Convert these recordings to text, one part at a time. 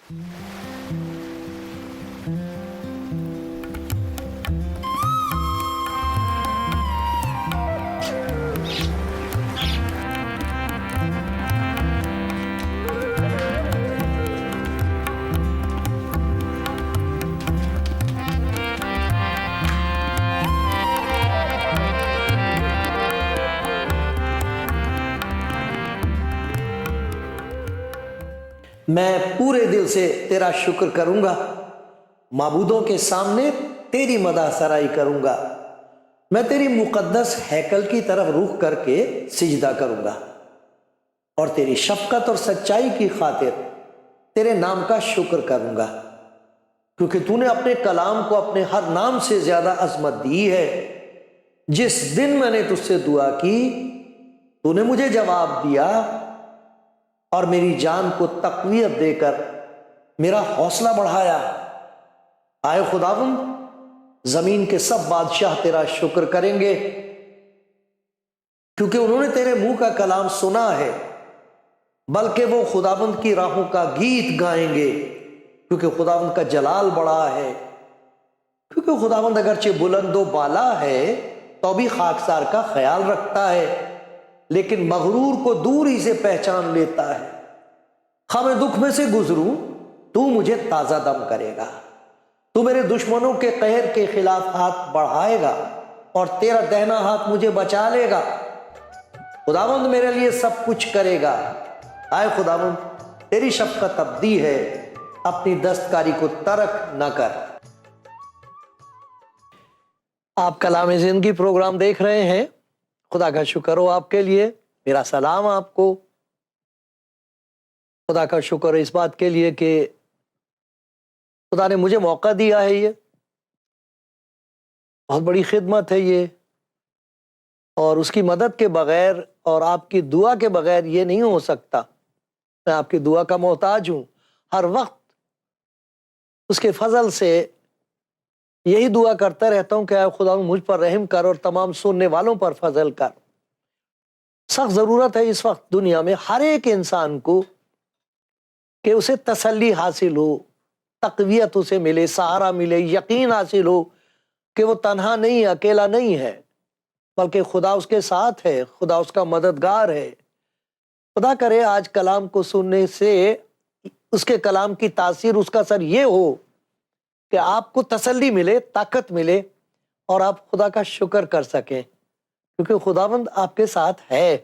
میں پورے دل سے تیرا شکر کروں گا، معبودوں کے سامنے تیری مدح سرائی کروں گا، میں تیری مقدس ہیکل کی طرف رخ کر کے سجدہ کروں گا اور تیری شفقت اور سچائی کی خاطر تیرے نام کا شکر کروں گا، کیونکہ تو نے اپنے کلام کو اپنے ہر نام سے زیادہ عظمت دی ہے۔ جس دن میں نے تجھ سے دعا کی تو نے مجھے جواب دیا اور میری جان کو تقویت دے کر میرا حوصلہ بڑھایا۔ آئے خداوند، زمین کے سب بادشاہ تیرا شکر کریں گے، کیونکہ انہوں نے تیرے منہ کا کلام سنا ہے، بلکہ وہ خداوند کی راہوں کا گیت گائیں گے، کیونکہ خداوند کا جلال بڑا ہے۔ کیونکہ خداوند اگرچہ بلند و بالا ہے تو بھی خاکسار کا خیال رکھتا ہے، لیکن مغرور کو دور ہی سے پہچان لیتا ہے۔ خواہ میں دکھ میں سے گزروں تو مجھے تازہ دم کرے گا، تو میرے دشمنوں کے قہر کے خلاف ہاتھ بڑھائے گا اور تیرا دہنا ہاتھ مجھے بچا لے گا۔ خداوند میرے لیے سب کچھ کرے گا۔ آئے خداوند، تیری شفقت ابدی ہے، اپنی دستکاری کو ترک نہ کر۔ آپ کلام زندگی پروگرام دیکھ رہے ہیں۔ خدا کا شکر ہو آپ کے لیے، میرا سلام آپ کو۔ خدا کا شکر اس بات کے لیے کہ خدا نے مجھے موقع دیا ہے، یہ بہت بڑی خدمت ہے یہ، اور اس کی مدد کے بغیر اور آپ کی دعا کے بغیر یہ نہیں ہو سکتا۔ میں آپ کی دعا کا محتاج ہوں، ہر وقت اس کے فضل سے یہی دعا کرتا رہتا ہوں کہ اے خدا مجھ پر رحم کر اور تمام سننے والوں پر فضل کر۔ سخت ضرورت ہے اس وقت دنیا میں ہر ایک انسان کو کہ اسے تسلی حاصل ہو، تقویت اسے ملے، سہارا ملے، یقین حاصل ہو کہ وہ تنہا نہیں، اکیلا نہیں ہے، بلکہ خدا اس کے ساتھ ہے، خدا اس کا مددگار ہے۔ خدا کرے آج کلام کو سننے سے اس کے کلام کی تاثیر، اس کا اثر یہ ہو کہ آپ کو تسلی ملے، طاقت ملے اور آپ خدا کا شکر کر سکیں، کیونکہ خداوند آپ کے ساتھ ہے۔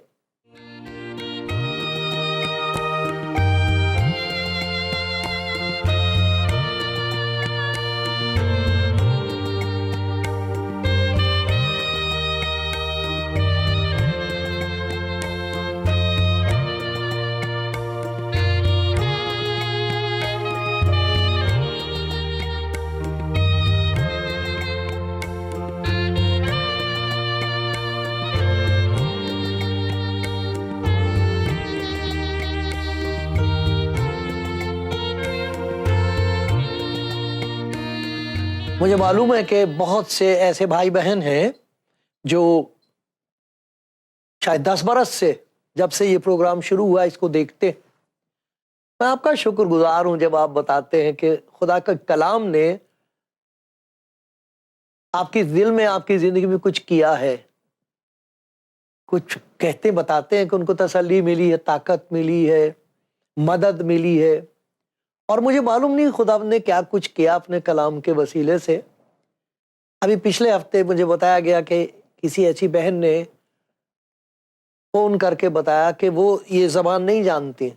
مجھے معلوم ہے کہ بہت سے ایسے بھائی بہن ہیں جو شاید 10 برس سے، جب سے یہ پروگرام شروع ہوا، اس کو دیکھتے۔ میں آپ کا شکر گزار ہوں جب آپ بتاتے ہیں کہ خدا کا کلام نے آپ کی دل میں، آپ کی زندگی میں کچھ کیا ہے، کچھ کہتے بتاتے ہیں کہ ان کو تسلی ملی ہے، طاقت ملی ہے، مدد ملی ہے۔ اور مجھے معلوم نہیں خدا نے کیا کچھ کیا اپنے کلام کے وسیلے سے۔ ابھی پچھلے ہفتے مجھے بتایا گیا کہ کسی ایسی بہن نے فون کر کے بتایا کہ وہ یہ زبان نہیں جانتی،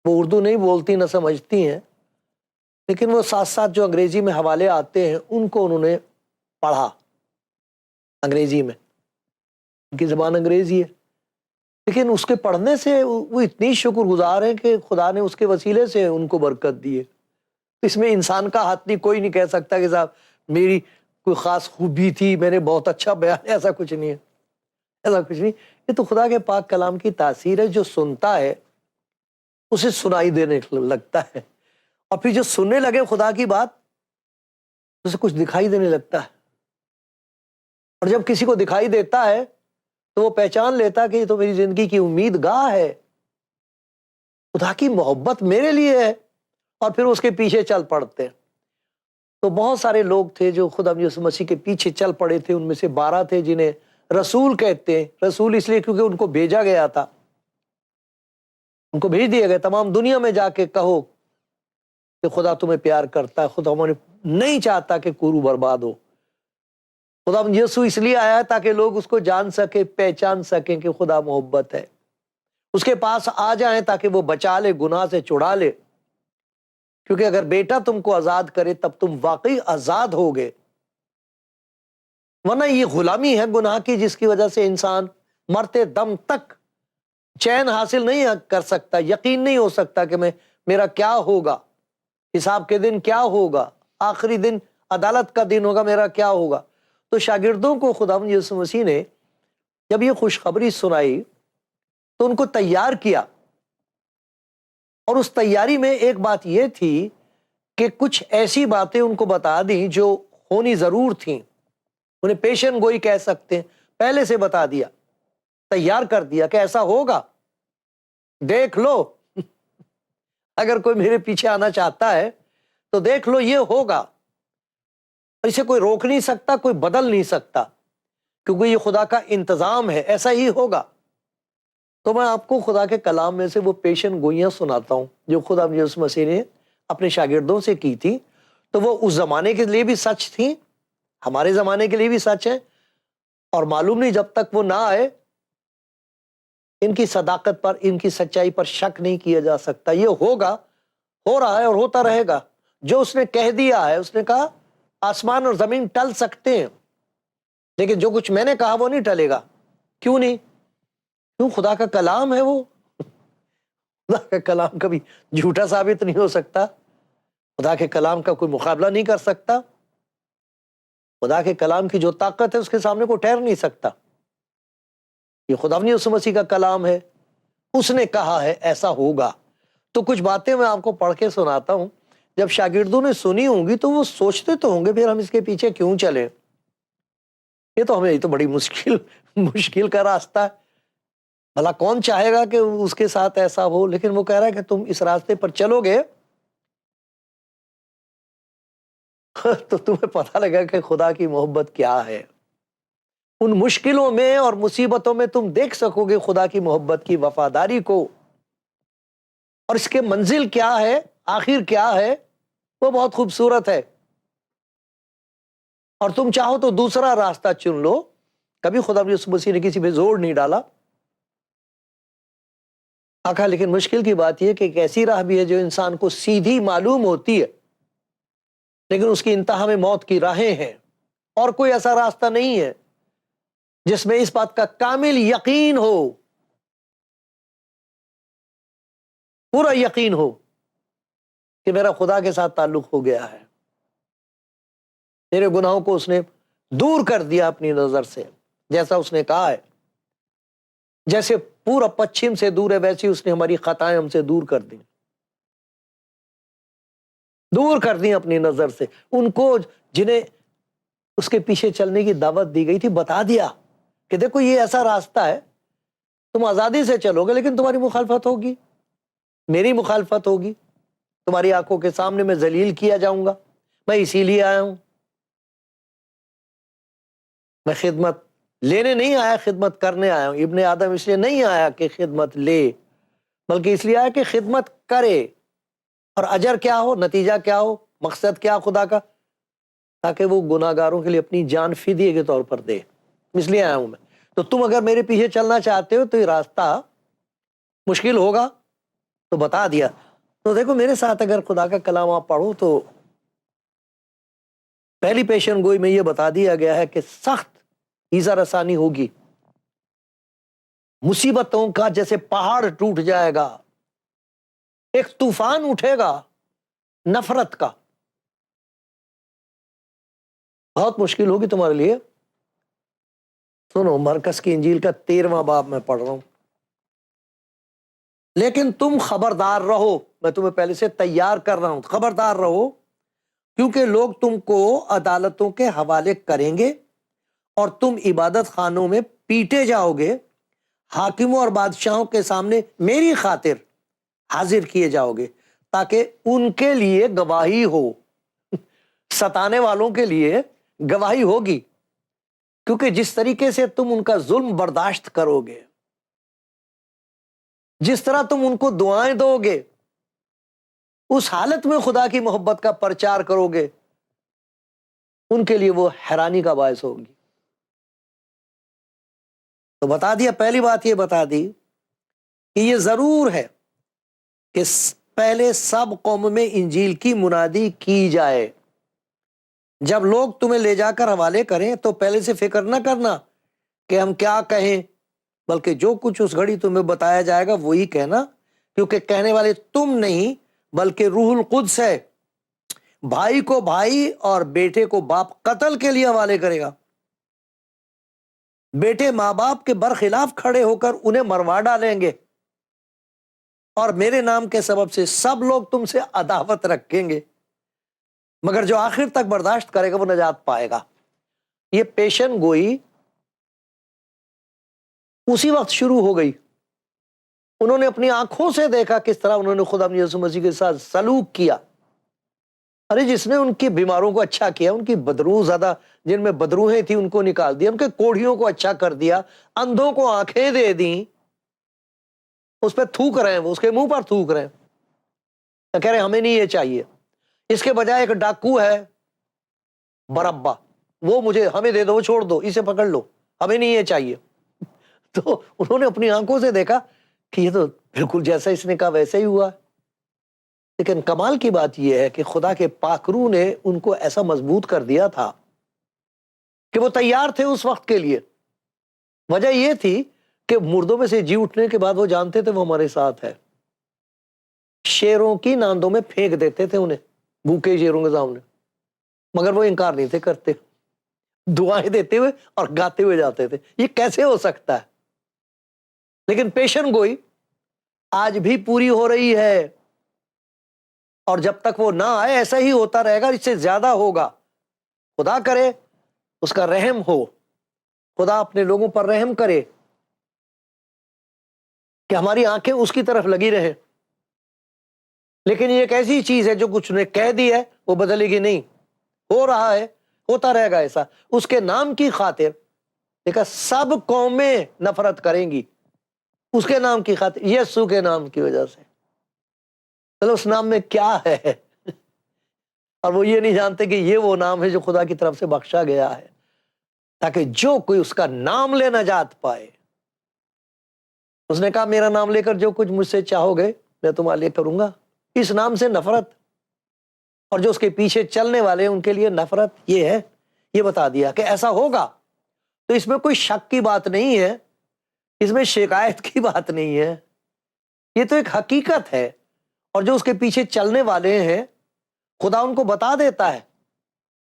وہ اردو نہیں بولتی، نہ سمجھتی ہیں، لیکن وہ ساتھ ساتھ جو انگریزی میں حوالے آتے ہیں ان کو انہوں نے پڑھا انگریزی میں، ان کی زبان انگریزی ہے، لیکن اس کے پڑھنے سے وہ اتنی شکر گزار ہیں کہ خدا نے اس کے وسیلے سے ان کو برکت دی ہے۔ اس میں انسان کا ہاتھ نہیں، کوئی نہیں کہہ سکتا کہ صاحب میری کوئی خاص خوبی تھی، میں نے بہت اچھا بیان، ایسا کچھ نہیں ہے، ایسا کچھ نہیں۔ یہ تو خدا کے پاک کلام کی تاثیر ہے، جو سنتا ہے اسے سنائی دینے لگتا ہے، اور پھر جو سننے لگے خدا کی بات اسے کچھ دکھائی دینے لگتا ہے، اور جب کسی کو دکھائی دیتا ہے تو وہ پہچان لیتا کہ یہ تو میری زندگی کی امید گاہ ہے، خدا کی محبت میرے لیے ہے، اور پھر اس کے پیچھے چل پڑتے ہیں۔ تو بہت سارے لوگ تھے جو خدا یسوع مسیح کے پیچھے چل پڑے تھے، ان میں سے 12 تھے جنہیں رسول کہتے ہیں۔ رسول اس لیے کیونکہ ان کو بھیجا گیا تھا، ان کو بھیج دیا گیا تمام دنیا میں جا کے کہو کہ خدا تمہیں پیار کرتا ہے، خدا ہمیں نہیں چاہتا کہ کوئی برباد ہو۔ خدا یسوع اس لیے آیا ہے تاکہ لوگ اس کو جان سکیں، پہچان سکیں کہ خدا محبت ہے، اس کے پاس آ جائیں تاکہ وہ بچا لے، گناہ سے چھڑا لے، کیونکہ اگر بیٹا تم کو آزاد کرے تب تم واقعی آزاد ہوگے، ورنہ یہ غلامی ہے گناہ کی، جس کی وجہ سے انسان مرتے دم تک چین حاصل نہیں کر سکتا، یقین نہیں ہو سکتا کہ میرا کیا ہوگا، حساب کے دن کیا ہوگا، آخری دن عدالت کا دن ہوگا، میرا کیا ہوگا۔ تو شاگردوں کو خداوند یسوع مسیح نے جب یہ خوشخبری سنائی تو ان کو تیار کیا، اور اس تیاری میں ایک بات یہ تھی کہ کچھ ایسی باتیں ان کو بتا دیں جو ہونی ضرور تھیں، انہیں پیشن گوئی کہہ سکتے ہیں، پہلے سے بتا دیا، تیار کر دیا کہ ایسا ہوگا، دیکھ لو اگر کوئی میرے پیچھے آنا چاہتا ہے تو دیکھ لو یہ ہوگا، اور اسے کوئی روک نہیں سکتا، کوئی بدل نہیں سکتا، کیونکہ یہ خدا کا انتظام ہے، ایسا ہی ہوگا۔ تو میں آپ کو خدا کے کلام میں سے وہ پیشن گوئیاں سناتا ہوں جو خدا یسوع مسیح نے اپنے شاگردوں سے کی تھی، تو وہ اس زمانے کے لیے بھی سچ تھیں، ہمارے زمانے کے لیے بھی سچ ہے، اور معلوم نہیں جب تک وہ نہ آئے ان کی صداقت پر، ان کی سچائی پر شک نہیں کیا جا سکتا۔ یہ ہوگا، ہو رہا ہے اور ہوتا رہے گا، جو اس نے کہہ دیا ہے۔ اس نے کہا آسمان اور زمین ٹل سکتے ہیں لیکن جو کچھ میں نے کہا وہ نہیں ٹلے گا۔ کیوں نہیں؟ کیوں؟ خدا کا کلام ہے، وہ خدا کا کلام کبھی جھوٹا ثابت نہیں ہو سکتا، خدا کے کلام کا کوئی مقابلہ نہیں کر سکتا، خدا کے کلام کی جو طاقت ہے اس کے سامنے کوئی ٹھہر نہیں سکتا۔ یہ خداوند یسوع مسیح کا کلام ہے، اس نے کہا ہے ایسا ہوگا۔ تو کچھ باتیں میں آپ کو پڑھ کے سناتا ہوں، جب شاگردوں نے سنی ہوں گی تو وہ سوچتے تو ہوں گے پھر ہم اس کے پیچھے کیوں چلیں، یہ تو بڑی مشکل کا راستہ ہے، بھلا کون چاہے گا کہ اس کے ساتھ ایسا ہو؟ لیکن وہ کہہ رہا ہے کہ تم اس راستے پر چلو گے تو تمہیں پتہ لگا کہ خدا کی محبت کیا ہے۔ ان مشکلوں میں اور مصیبتوں میں تم دیکھ سکو گے خدا کی محبت کی وفاداری کو، اور اس کے منزل کیا ہے، آخر کیا ہے، وہ بہت خوبصورت ہے۔ اور تم چاہو تو دوسرا راستہ چن لو، کبھی خدا یسوع مسیح نے کسی پہ زور نہیں ڈالا، آقا، لیکن مشکل کی بات یہ کہ ایک ایسی راہ بھی ہے جو انسان کو سیدھی معلوم ہوتی ہے لیکن اس کی انتہا میں موت کی راہیں ہیں، اور کوئی ایسا راستہ نہیں ہے جس میں اس بات کا کامل یقین ہو، پورا یقین ہو کہ میرا خدا کے ساتھ تعلق ہو گیا ہے، میرے گناہوں کو اس نے دور کر دیا اپنی نظر سے، جیسا اس نے کہا ہے، جیسے پورا پچھم سے دور ہے ویسی اس نے ہماری خطائیں ہم سے دور کر دی اپنی نظر سے۔ ان کو جنہیں اس کے پیچھے چلنے کی دعوت دی گئی تھی بتا دیا کہ دیکھو یہ ایسا راستہ ہے، تم آزادی سے چلو گے لیکن تمہاری مخالفت ہوگی، میری مخالفت ہوگی، تمہاری آنکھوں کے سامنے میں ذلیل کیا جاؤں گا، میں اسی لیے آیا ہوں، میں خدمت لینے نہیں آیا، خدمت کرنے آیا ہوں۔ ابن آدم اس لیے نہیں آیا کہ خدمت لے، بلکہ اس لیے آیا کہ خدمت کرے، اور اجر کیا ہو، نتیجہ کیا ہو، مقصد کیا خدا کا، تاکہ وہ گناہ گاروں کے لیے اپنی جان فدیے کے طور پر دے، اس لیے آیا ہوں میں۔ تو تم اگر میرے پیچھے چلنا چاہتے ہو تو یہ راستہ مشکل ہوگا، تو بتا دیا۔ تو دیکھو میرے ساتھ اگر خدا کا کلام آپ پڑھو تو پہلی پیشن گوئی میں یہ بتا دیا گیا ہے کہ سخت ایذا رسانی ہوگی، مصیبتوں کا جیسے پہاڑ ٹوٹ جائے گا، ایک طوفان اٹھے گا نفرت کا، بہت مشکل ہوگی تمہارے لیے۔ سنو مرکز کی انجیل کا 13واں باب میں پڑھ رہا ہوں، لیکن تم خبردار رہو، میں تمہیں پہلے سے تیار کر رہا ہوں، خبردار رہو، کیونکہ لوگ تم کو عدالتوں کے حوالے کریں گے اور تم عبادت خانوں میں پیٹے جاؤ گے، حاکموں اور بادشاہوں کے سامنے میری خاطر حاضر کیے جاؤ گے تاکہ ان کے لیے گواہی ہو، ستانے والوں کے لیے گواہی ہوگی، کیونکہ جس طریقے سے تم ان کا ظلم برداشت کرو گے، جس طرح تم ان کو دعائیں دو گے، اس حالت میں خدا کی محبت کا پرچار کرو گے، ان کے لیے وہ حیرانی کا باعث ہوگی۔ تو بتا دیا، پہلی بات یہ بتا دی کہ یہ ضرور ہے کہ پہلے سب قوم میں انجیل کی منادی کی جائے۔ جب لوگ تمہیں لے جا کر حوالے کریں تو پہلے سے فکر نہ کرنا کہ ہم کیا کہیں، بلکہ جو کچھ اس گھڑی تمہیں بتایا جائے گا وہی کہنا، کیونکہ کہنے والے تم نہیں بلکہ روح القدس ہے۔ بھائی کو بھائی اور بیٹے کو باپ قتل کے لیے حوالے کرے گا، بیٹے ماں باپ کے برخلاف کھڑے ہو کر انہیں مروا ڈالیں گے، اور میرے نام کے سبب سے سب لوگ تم سے عداوت رکھیں گے، مگر جو آخر تک برداشت کرے گا وہ نجات پائے گا۔ یہ پیشن گوئی اسی وقت شروع ہو گئی۔ انہوں نے اپنی آنکھوں سے دیکھا کس طرح انہوں نے خدا یسوع مسیح کے ساتھ سلوک کیا۔ ارے جس نے ان کی بیماروں کو اچھا کیا، ان کی بدروح زیادہ جن میں بدروہیں تھیں ان کو نکال دیا، ان کے کوڑھیوں کو اچھا کر دیا، اندھوں کو آنکھیں دے دیں، اس پہ تھوک رہے ہیں، وہ اس کے منہ پر تھوک رہے ہیں، کہہ رہے ہیں ہمیں نہیں یہ چاہیے۔ اس کے بجائے ایک ڈاکو ہے بربا، وہ مجھے ہمیں دے دو، وہ چھوڑ دو، اسے پکڑ لو، ہمیں نہیں یہ چاہیے۔ تو انہوں نے اپنی آنکھوں سے دیکھا کہ یہ تو بالکل جیسا اس نے کہا ویسا ہی ہوا۔ لیکن کمال کی بات یہ ہے کہ خدا کے پاک روح نے ان کو ایسا مضبوط کر دیا تھا کہ وہ تیار تھے اس وقت کے لیے۔ وجہ یہ تھی کہ مردوں میں سے جی اٹھنے کے بعد وہ جانتے تھے وہ ہمارے ساتھ ہے۔ شیروں کی ناندوں میں پھینک دیتے تھے انہیں، بھوکے شیروں کے سامنے، مگر وہ انکار نہیں تھے کرتے، دعائیں دیتے ہوئے اور گاتے ہوئے جاتے تھے۔ یہ کیسے ہو سکتا ہے؟ لیکن پیشن گوئی آج بھی پوری ہو رہی ہے، اور جب تک وہ نہ آئے ایسا ہی ہوتا رہے گا، اس سے زیادہ ہوگا۔ خدا کرے اس کا رحم ہو، خدا اپنے لوگوں پر رحم کرے کہ ہماری آنکھیں اس کی طرف لگی رہیں۔ لیکن یہ ایک ایسی چیز ہے جو کچھ نے کہہ دی ہے وہ بدلے گی نہیں، ہو رہا ہے، ہوتا رہے گا ایسا۔ اس کے نام کی خاطر دیکھا سب قومیں نفرت کریں گی، اس کے نام کی خاطر، یسوع کے نام کی وجہ سے۔ چلو اس نام میں کیا ہے؟ اور وہ یہ نہیں جانتے کہ یہ وہ نام ہے جو خدا کی طرف سے بخشا گیا ہے، تاکہ جو کوئی اس کا نام لے نجات پائے۔ اس نے کہا میرا نام لے کر جو کچھ مجھ سے چاہو گے میں تمہارے لیے کروں گا۔ اس نام سے نفرت، اور جو اس کے پیچھے چلنے والے ہیں ان کے لیے نفرت، یہ ہے۔ یہ بتا دیا کہ ایسا ہوگا، تو اس میں کوئی شک کی بات نہیں ہے، اس میں شکایت کی بات نہیں ہے، یہ تو ایک حقیقت ہے۔ اور جو اس کے پیچھے چلنے والے ہیں خدا ان کو بتا دیتا ہے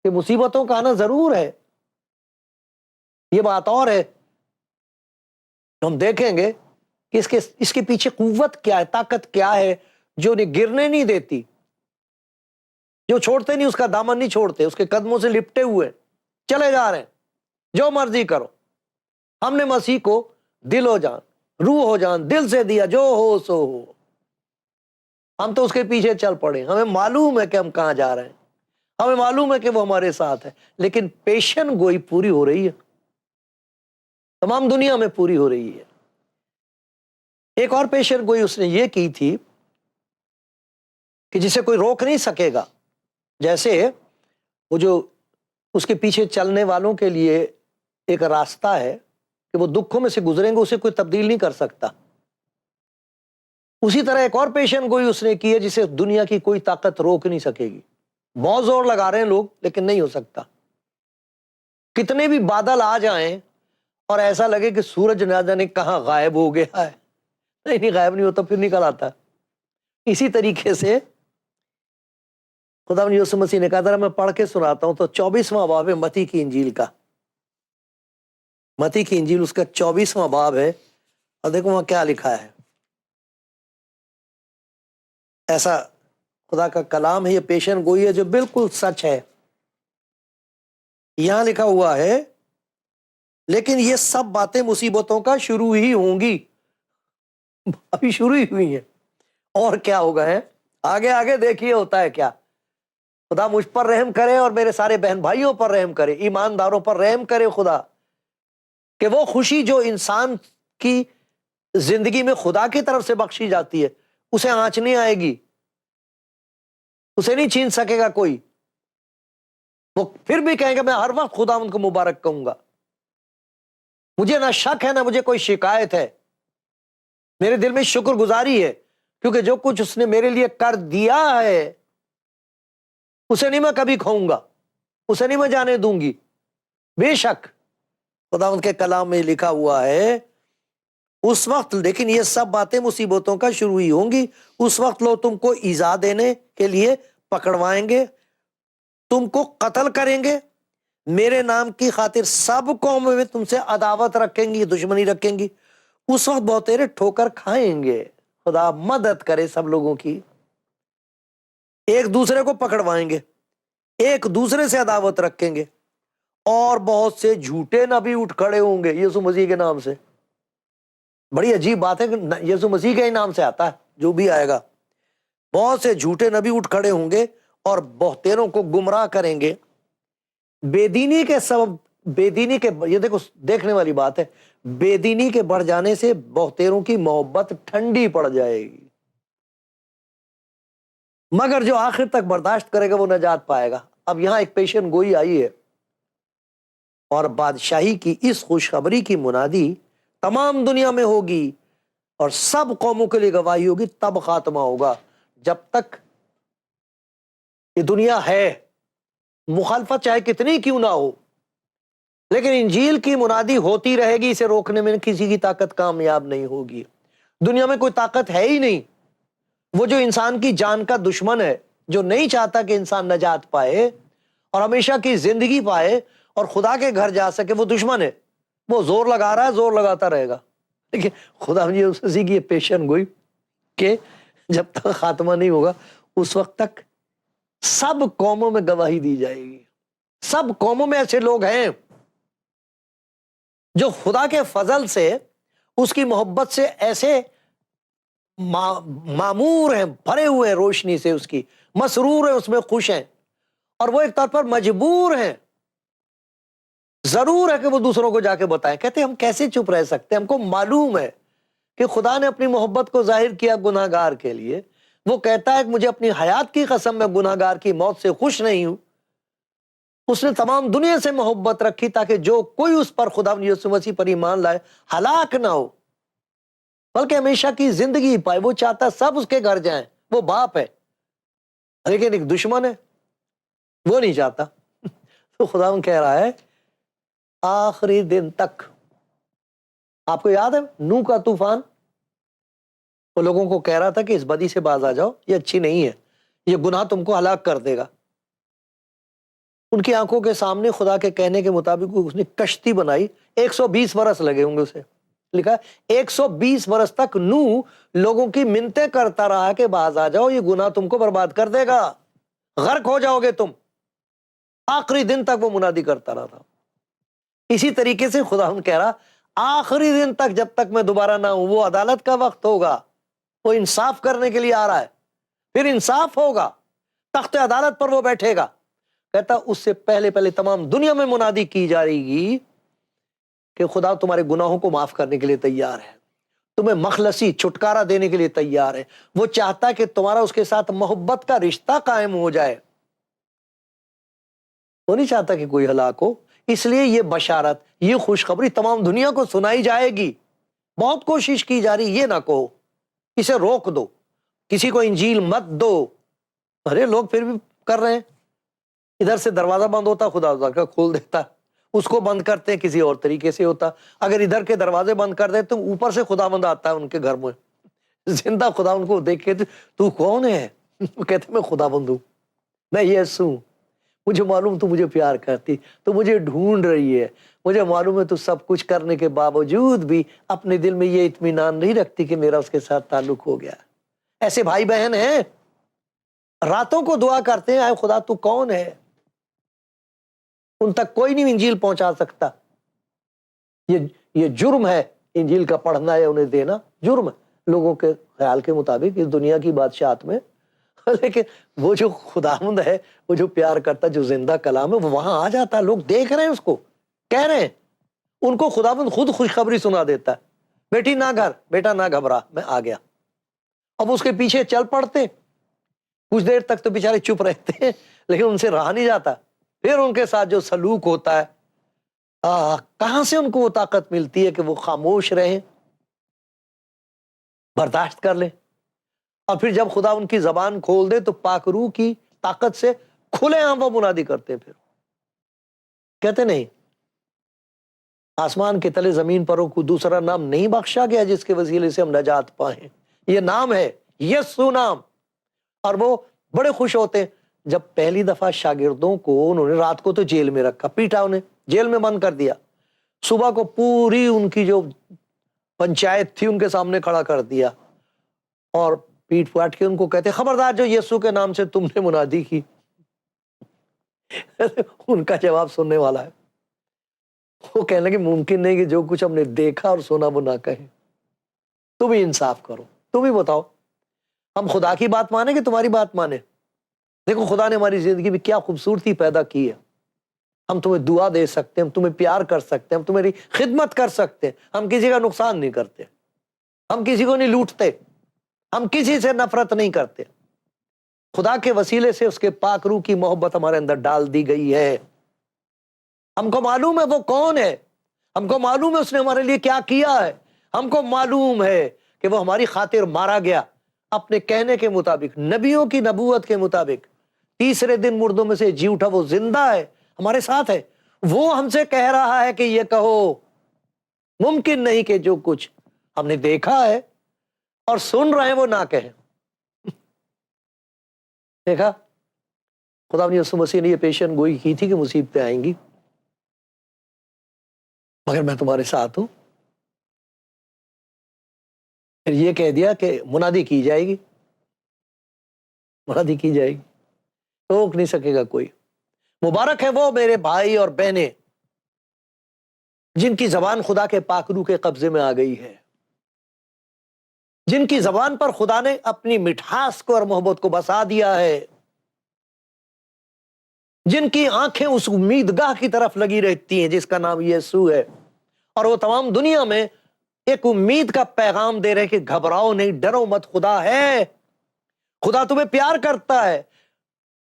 کہ مصیبتوں کا آنا ضرور ہے۔ یہ بات اور ہے، ہم دیکھیں گے کہ اس کے پیچھے قوت کیا ہے، طاقت کیا ہے جو انہیں گرنے نہیں دیتی، جو چھوڑتے نہیں، اس کا دامن نہیں چھوڑتے، اس کے قدموں سے لپٹے ہوئے چلے جا رہے ہیں، جو مرضی کرو۔ ہم نے مسیح کو دل و جان، روح و جان، دل سے دیا، جو ہو سو ہو۔ ہم تو اس کے پیچھے چل پڑے، ہمیں معلوم ہے کہ ہم کہاں جا رہے ہیں، ہمیں معلوم ہے کہ وہ ہمارے ساتھ ہے۔ لیکن پیشن گوئی پوری ہو رہی ہے، تمام دنیا میں پوری ہو رہی ہے۔ ایک اور پیشن گوئی اس نے یہ کی تھی کہ جسے کوئی روک نہیں سکے گا، جیسے وہ جو اس کے پیچھے چلنے والوں کے لیے ایک راستہ ہے کہ وہ دکھوں میں سے گزریں گے، اسے کوئی تبدیل نہیں کر سکتا، اسی طرح ایک اور پیشن گوئی اس نے کی ہے جسے دنیا کی کوئی طاقت روک نہیں سکے گی۔ بہت زور لگا رہے ہیں لوگ لیکن نہیں ہو سکتا۔ کتنے بھی بادل آ جائیں اور ایسا لگے کہ سورج نہ جانے کہاں غائب ہو گیا ہے، نہیں غائب نہیں ہوتا، پھر نکل آتا۔ اسی طریقے سے خدا یسوع مسیح نے کہا، ذرا میں پڑھ کے سناتا ہوں، تو 24واں باب ہے متی کی انجیل کا، متی کی انجیل اس کا 24واں باب ہے، اور دیکھو وہاں کیا لکھا ہے۔ ایسا خدا کا کلام ہے، یہ پیشن گوئی ہے جو بالکل سچ ہے۔ یہاں لکھا ہوا ہے، لیکن یہ سب باتیں مصیبتوں کا شروع ہی ہوں گی، ابھی شروع ہی ہوئی ہیں، اور کیا ہوگا ہے آگے آگے دیکھیے ہوتا ہے کیا. خدا مجھ پر رحم کرے اور میرے سارے بہن بھائیوں پر رحم کرے، ایمانداروں پر رحم کرے خدا، کہ وہ خوشی جو انسان کی زندگی میں خدا کی طرف سے بخشی جاتی ہے اسے آنچ نہیں آئے گی، اسے نہیں چھین سکے گا کوئی. وہ پھر بھی کہیں گے میں ہر وقت خدا ان کو مبارک کہوں گا. مجھے نہ شک ہے نہ مجھے کوئی شکایت ہے، میرے دل میں شکر گزاری ہے، کیونکہ جو کچھ اس نے میرے لیے کر دیا ہے اسے نہیں میں کبھی کھاؤں گا، اسے نہیں میں جانے دوں گی. بے شک خدا ان کے کلام میں لکھا ہوا ہے اس وقت، لیکن یہ سب باتیں مصیبتوں کا شروع ہی ہوں گی. اس وقت لوگ تم کو ایذا دینے کے لیے پکڑوائیں گے، تم کو قتل کریں گے، میرے نام کی خاطر سب قوموں میں تم سے عداوت رکھیں گی، دشمنی رکھیں گی. اس وقت بہتیرے ٹھوکر کھائیں گے. خدا مدد کرے سب لوگوں کی. ایک دوسرے کو پکڑوائیں گے، ایک دوسرے سے عداوت رکھیں گے، اور بہت سے جھوٹے نبی اٹھ کھڑے ہوں گے یسوع مسیح کے نام سے. بڑی عجیب بات ہے کہ یسوع مسیح کے ہی نام سے آتا ہے جو بھی آئے گا. بہت سے جھوٹے نبی اٹھ کھڑے ہوں گے اور بہتیروں کو گمراہ کریں گے. بے دینی کے سبب، بے دینی کے، یہ دیکھو دیکھنے والی بات ہے، بے دینی کے بڑھ جانے سے بہتیروں کی محبت ٹھنڈی پڑ جائے گی، مگر جو آخر تک برداشت کرے گا وہ نجات پائے گا. اب یہاں ایک پیشن گوئی آئی ہے، اور بادشاہی کی اس خوشخبری کی منادی تمام دنیا میں ہوگی اور سب قوموں کے لیے گواہی ہوگی، تب خاتمہ ہوگا. جب تک یہ دنیا ہے مخالفت چاہے کتنی کیوں نہ ہو، لیکن انجیل کی منادی ہوتی رہے گی، اسے روکنے میں کسی کی طاقت کامیاب نہیں ہوگی. دنیا میں کوئی طاقت ہے ہی نہیں. وہ جو انسان کی جان کا دشمن ہے، جو نہیں چاہتا کہ انسان نجات پائے اور ہمیشہ کی زندگی پائے اور خدا کے گھر جا سکے، وہ دشمن ہے. وہ زور لگا رہا ہے، زور لگاتا رہے گا. لیکن خدا نے اسی کی پیشن گوئی کہ جب تک خاتمہ نہیں ہوگا اس وقت تک سب قوموں میں گواہی دی جائے گی. سب قوموں میں ایسے لوگ ہیں جو خدا کے فضل سے، اس کی محبت سے ایسے معمور ہیں، بھرے ہوئے ہیں روشنی سے، اس کی مسرور ہیں، اس میں خوش ہیں، اور وہ ایک طور پر مجبور ہیں. ضرور ہے کہ وہ دوسروں کو جا کے بتائیں. کہتے ہیں ہم کیسے چپ رہ سکتے ہیں، ہم کو معلوم ہے کہ خدا نے اپنی محبت کو ظاہر کیا گناہ گار کے لیے. وہ کہتا ہے کہ مجھے اپنی حیات کی قسم میں گناہ گار کی موت سے خوش نہیں ہوں. اس نے تمام دنیا سے محبت رکھی تاکہ جو کوئی اس پر، خدا یسوع مسیح پر ایمان لائے، ہلاک نہ ہو بلکہ ہمیشہ کی زندگی پائے. وہ چاہتا سب اس کے گھر جائیں. وہ باپ ہے لیکن ایک دشمن ہے، وہ نہیں چاہتا. تو خدا کہہ رہا ہے آخری دن تک. آپ کو یاد ہے نوح کا طوفان؟ وہ لوگوں کو کہہ رہا تھا کہ اس بدی سے باز آ جاؤ، یہ اچھی نہیں ہے، یہ گناہ تم کو ہلاک کر دے گا. ان کی آنکھوں کے سامنے خدا کے کہنے کے مطابق اس نے کشتی بنائی. 120 برس لگے ہوں گے اسے. لکھا 120 برس تک نوح لوگوں کی منتیں کرتا رہا کہ باز آ جاؤ، یہ گناہ تم کو برباد کر دے گا، غرق ہو جاؤ گے تم. آخری دن تک وہ منادی کرتا رہا تھا. اسی طریقے سے خدا کہہ رہا آخری دن تک، جب تک میں دوبارہ نہ ہوں. وہ عدالت کا وقت ہوگا، وہ انصاف کرنے کے لیے آ رہا ہے. پھر انصاف ہوگا، تخت عدالت پر وہ بیٹھے گا. کہتا اس سے پہلے پہلے تمام دنیا میں منادی کی جائے گی کہ خدا تمہارے گناہوں کو معاف کرنے کے لیے تیار ہے، تمہیں مخلصی چھٹکارا دینے کے لیے تیار ہے. وہ چاہتا ہے کہ تمہارا اس کے ساتھ محبت کا رشتہ قائم ہو جائے. وہ نہیں چاہتا کہ کوئی ہلاک ہو. اس لیے یہ بشارت، یہ خوشخبری تمام دنیا کو سنائی جائے گی. بہت کوشش کی جا رہی، یہ نہ کہو اسے روک دو، کسی کو انجیل مت دو. ارے لوگ پھر بھی کر رہے ہیں. ادھر سے دروازہ بند ہوتا خدا کا کھول دیتا، اس کو بند کرتے ہیں کسی اور طریقے سے ہوتا. اگر ادھر کے دروازے بند کر دے تو اوپر سے خدا بند آتا ہے ان کے گھر میں. زندہ خدا ان کو دیکھ کے تو کون ہے؟ وہ کہتے میں خدا بند ہوں، میں یسوع ہوں. مجھے معلوم تو مجھے پیار کرتی، تو مجھے ڈھونڈ رہی ہے. مجھے معلوم ہے تو سب کچھ کرنے کے باوجود بھی اپنے دل میں یہ اطمینان نہیں رکھتی کہ میرا اس کے ساتھ تعلق ہو گیا. ایسے بھائی بہن ہیں، راتوں کو دعا کرتے ہیں اے خدا تو کون ہے. ان تک کوئی نہیں انجیل پہنچا سکتا. یہ جرم ہے انجیل کا پڑھنا یا انہیں دینا، جرم ہے لوگوں کے خیال کے مطابق. اس دنیا کی بادشاہت میں لیکن وہ جو خداوند ہے، وہ جو پیار کرتا، جو زندہ کلام ہے، وہ وہاں آ جاتا ہے، لوگ دیکھ رہے ہیں اس کو، کہہ رہے ہیں، ان کو خداوند خود خوشخبری سنا دیتا ہے، بیٹی نہ گھر، بیٹا نہ گھبرا، میں آ گیا۔ اب اس کے پیچھے چل پڑتے، کچھ دیر تک تو بیچارے چپ رہتے ہیں، لیکن ان سے رہا نہیں جاتا، پھر ان کے ساتھ جو سلوک ہوتا ہے، کہاں سے ان کو وہ طاقت ملتی ہے کہ وہ خاموش رہیں، برداشت کر لیں، اور پھر جب خدا ان کی زبان کھول دے تو پاک روح کی طاقت سے کھلے عام وہ منادی کرتے ہیں، پھر کہتے نہیں آسمان کے تلے زمین پروں کو دوسرا نام نہیں بخشا گیا جس کے وسیلے سے ہم نجات پائیں، یہ نام ہے یسوع نام۔ اور وہ بڑے خوش ہوتے ہیں جب پہلی دفعہ شاگردوں کو انہوں نے رات کو تو جیل میں رکھا، پیٹا، انہیں جیل میں بند کر دیا، صبح کو پوری ان کی جو پنچایت تھی ان کے سامنے کھڑا کر دیا، اور پیٹ پاٹ کے ان کو کہتے خبردار جو یسوع کے نام سے تم نے منادی کی۔ ان کا جواب سننے والا ہے، وہ کہنے لگے ممکن نہیں کہ جو کچھ ہم نے دیکھا اور سنا وہ نہ کہیں، تم ہی انصاف کرو، تم ہی بتاؤ ہم خدا کی بات مانیں کہ تمہاری بات مانیں؟ دیکھو خدا نے ہماری زندگی میں کیا خوبصورتی پیدا کی ہے، ہم تمہیں دعا دے سکتے ہیں، ہم تمہیں پیار کر سکتے ہیں، ہم تمہاری خدمت کر سکتے ہیں، ہم کسی کا نقصان نہیں کرتے، ہم کسی کو نہیں لوٹتے، ہم کسی سے نفرت نہیں کرتے، خدا کے وسیلے سے اس کے پاک روح کی محبت ہمارے اندر ڈال دی گئی ہے، ہم کو معلوم ہے وہ کون ہے، ہم کو معلوم ہے اس نے ہمارے لیے کیا کیا ہے، ہم کو معلوم ہے کہ وہ ہماری خاطر مارا گیا، اپنے کہنے کے مطابق، نبیوں کی نبوت کے مطابق، تیسرے دن مردوں میں سے جی اٹھا، وہ زندہ ہے، ہمارے ساتھ ہے، وہ ہم سے کہہ رہا ہے کہ یہ کہو، ممکن نہیں کہ جو کچھ ہم نے دیکھا ہے اور سن رہے ہیں وہ نہ کہیں۔ دیکھا خدا نے یسوع مسیح نے یہ پیشن گوئی کی تھی کہ مصیبتیں آئیں گی، مگر میں تمہارے ساتھ ہوں، پھر یہ کہہ دیا کہ منادی کی جائے گی، منادی کی جائے گی، روک نہیں سکے گا کوئی۔ مبارک ہے وہ میرے بھائی اور بہنیں جن کی زبان خدا کے پاک روح کے قبضے میں آ گئی ہے، جن کی زبان پر خدا نے اپنی مٹھاس کو اور محبت کو بسا دیا ہے، جن کی آنکھیں اس امیدگاہ کی طرف لگی رہتی ہیں جس کا نام یسوع ہے، اور وہ تمام دنیا میں ایک امید کا پیغام دے رہے کہ گھبراؤ نہیں، ڈرو مت، خدا ہے، خدا تمہیں پیار کرتا ہے،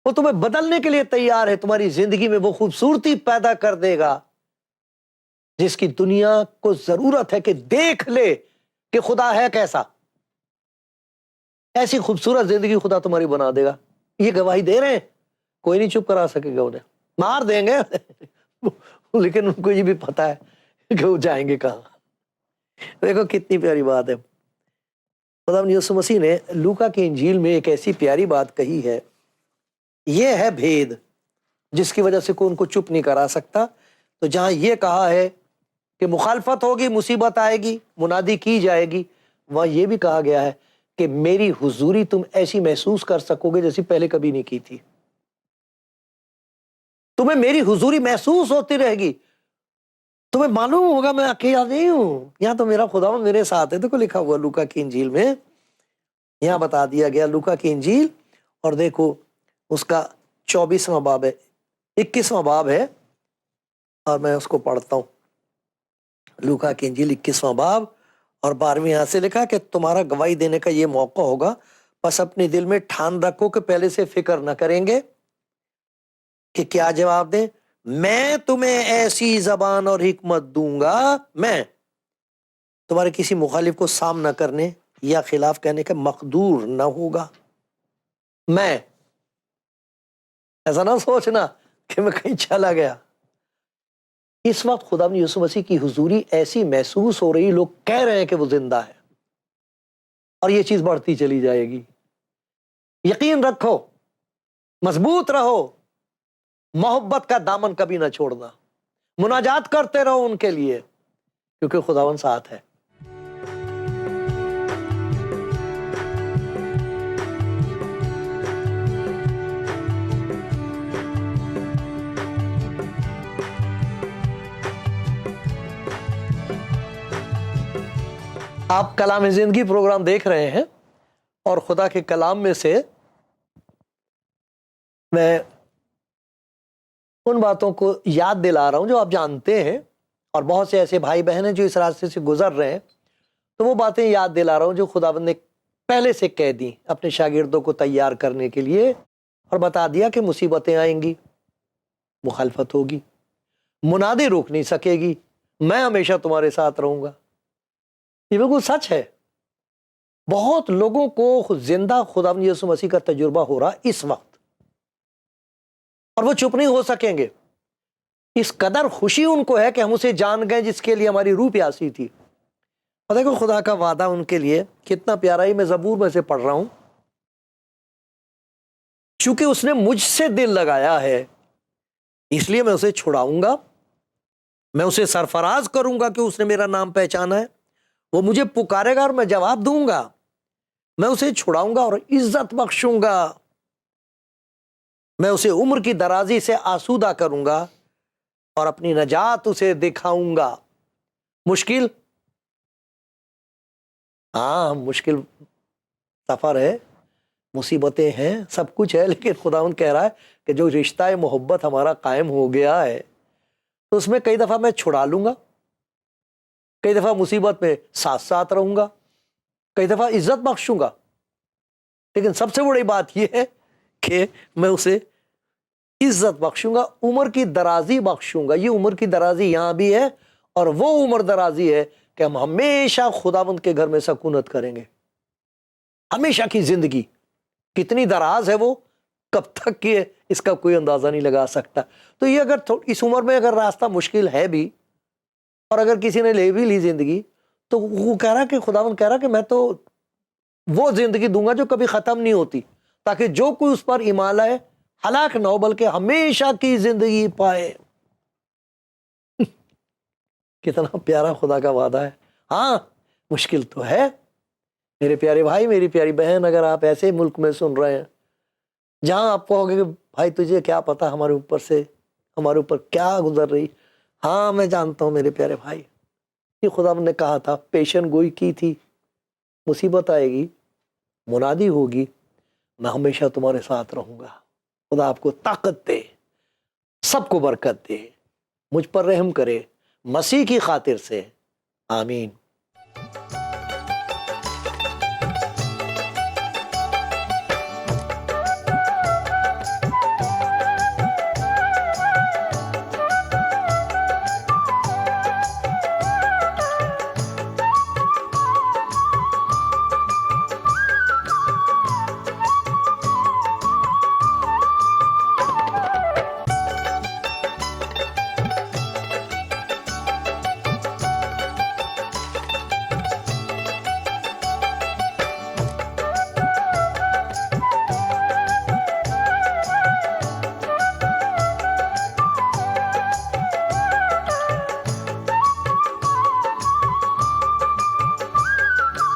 وہ تمہیں بدلنے کے لیے تیار ہے، تمہاری زندگی میں وہ خوبصورتی پیدا کر دے گا جس کی دنیا کو ضرورت ہے کہ دیکھ لے کہ خدا ہے کیسا۔ ایسی خوبصورت زندگی خدا تمہاری بنا دے گا، یہ گواہی دے رہے ہیں، کوئی نہیں چپ کرا سکے گا، انہیں مار دیں گے لیکن ان کو یہ بھی پتا ہے کہ وہ جائیں گے کہاں۔ دیکھو کتنی پیاری بات ہے، خدا یسوع مسیح نے لوکا کی انجیل میں ایک ایسی پیاری بات کہی ہے، یہ ہے بھید جس کی وجہ سے کوئی ان کو چپ نہیں کرا سکتا۔ تو جہاں یہ کہا ہے کہ مخالفت ہوگی، مصیبت آئے گی، منادی کی جائے گی، وہاں یہ بھی کہا گیا ہے کہ میری حضوری تم ایسی محسوس کر سکو گے جیسی پہلے کبھی نہیں کی تھی، تمہیں میری حضوری محسوس ہوتی رہے گی، تمہیں معلوم ہوگا میں اکیلا نہیں ہوں، یہاں تو میرا خدا میرے ساتھ ہے۔ دیکھو لکھا ہوا لوکا کی انجیل میں، یہاں بتا دیا گیا لوکا کی انجیل، اور دیکھو اس کا 24واں باب ہے، 21واں باب ہے، اور میں اس کو پڑھتا ہوں، لوکا کی انجیل 21واں باب اور 12ویں یہاں سے لکھا کہ تمہارا گواہی دینے کا یہ موقع ہوگا، بس اپنے دل میں ٹھان رکھو کہ پہلے سے فکر نہ کریں گے کہ کیا جواب دیں، میں تمہیں ایسی زبان اور حکمت دوں گا، میں تمہارے کسی مخالف کو سامنا کرنے یا خلاف کہنے کا مقدور نہ ہوگا۔ میں ایسا نہ سوچنا کہ میں کہیں چلا گیا، اس وقت خدا یسوع مسیح کی حضوری ایسی محسوس ہو رہی، لوگ کہہ رہے ہیں کہ وہ زندہ ہے، اور یہ چیز بڑھتی چلی جائے گی۔ یقین رکھو، مضبوط رہو، محبت کا دامن کبھی نہ چھوڑنا، مناجات کرتے رہو ان کے لیے، کیونکہ خداوند ساتھ ہے۔ آپ کلام زندگی پروگرام دیکھ رہے ہیں، اور خدا کے کلام میں سے میں ان باتوں کو یاد دلا رہا ہوں جو آپ جانتے ہیں، اور بہت سے ایسے بھائی بہن ہیں جو اس راستے سے گزر رہے ہیں، تو وہ باتیں یاد دلا رہا ہوں جو خداوند نے پہلے سے کہہ دی اپنے شاگردوں کو تیار کرنے کے لیے، اور بتا دیا کہ مصیبتیں آئیں گی، مخالفت ہوگی، منادی روک نہیں سکے گی، میں ہمیشہ تمہارے ساتھ رہوں گا۔ یہ بالکل سچ ہے۔ بہت لوگوں کو زندہ خداوند یسوع مسیح کا تجربہ ہو رہا اس وقت، اور وہ چپ نہیں ہو سکیں گے۔ اس قدر خوشی ان کو ہے کہ ہم اسے جان گئے جس کے لیے ہماری روح پیاسی تھی۔ اور دیکھو خدا کا وعدہ ان کے لیے کتنا پیارا ہی، میں زبور میں سے پڑھ رہا ہوں، چونکہ اس نے مجھ سے دل لگایا ہے اس لیے میں اسے چھڑاؤں گا، میں اسے سرفراز کروں گا کہ اس نے میرا نام پہچانا ہے، وہ مجھے پکارے گا اور میں جواب دوں گا، میں اسے چھڑاؤں گا اور عزت بخشوں گا، میں اسے عمر کی درازی سے آسودہ کروں گا اور اپنی نجات اسے دکھاؤں گا۔ مشکل، ہاں مشکل سفر ہے، مصیبتیں ہیں، سب کچھ ہے، لیکن خداوند کہہ رہا ہے کہ جو رشتہ محبت ہمارا قائم ہو گیا ہے تو اس میں کئی دفعہ میں چھڑا لوں گا، کئی دفعہ مصیبت میں ساتھ ساتھ رہوں گا، کئی دفعہ عزت بخشوں گا، لیکن سب سے بڑی بات یہ ہے کہ میں اسے عزت بخشوں گا، عمر کی درازی بخشوں گا۔ یہ عمر کی درازی یہاں بھی ہے، اور وہ عمر درازی ہے کہ ہم ہمیشہ خداوند کے گھر میں سکونت کریں گے، ہمیشہ کی زندگی۔ کتنی دراز ہے وہ، کب تک کی ہے، اس کا کوئی اندازہ نہیں لگا سکتا۔ تو یہ اگر اس عمر میں اگر راستہ مشکل ہے بھی، اور اگر کسی نے لے بھی لی زندگی، تو وہ کہہ رہا کہ خداوند کہہ رہا کہ میں تو وہ زندگی دوں گا جو کبھی ختم نہیں ہوتی، تاکہ جو کوئی اس پر ایمان لائے ہلاک نہ ہو بلکہ ہمیشہ کی زندگی پائے۔ کتنا پیارا خدا کا وعدہ ہے۔ ہاں مشکل تو ہے میرے پیارے بھائی، میری پیاری بہن، اگر آپ ایسے ملک میں سن رہے ہیں جہاں آپ کہو گے کہ بھائی تجھے کیا پتا ہمارے اوپر کیا گزر رہی، ہاں میں جانتا ہوں میرے پیارے بھائی، یہ خدا نے کہا تھا، پیشن گوئی کی تھی، مصیبت آئے گی، منادی ہوگی، میں ہمیشہ تمہارے ساتھ رہوں گا۔ خدا آپ کو طاقت دے، سب کو برکت دے، مجھ پر رحم کرے، مسیح کی خاطر سے، آمین۔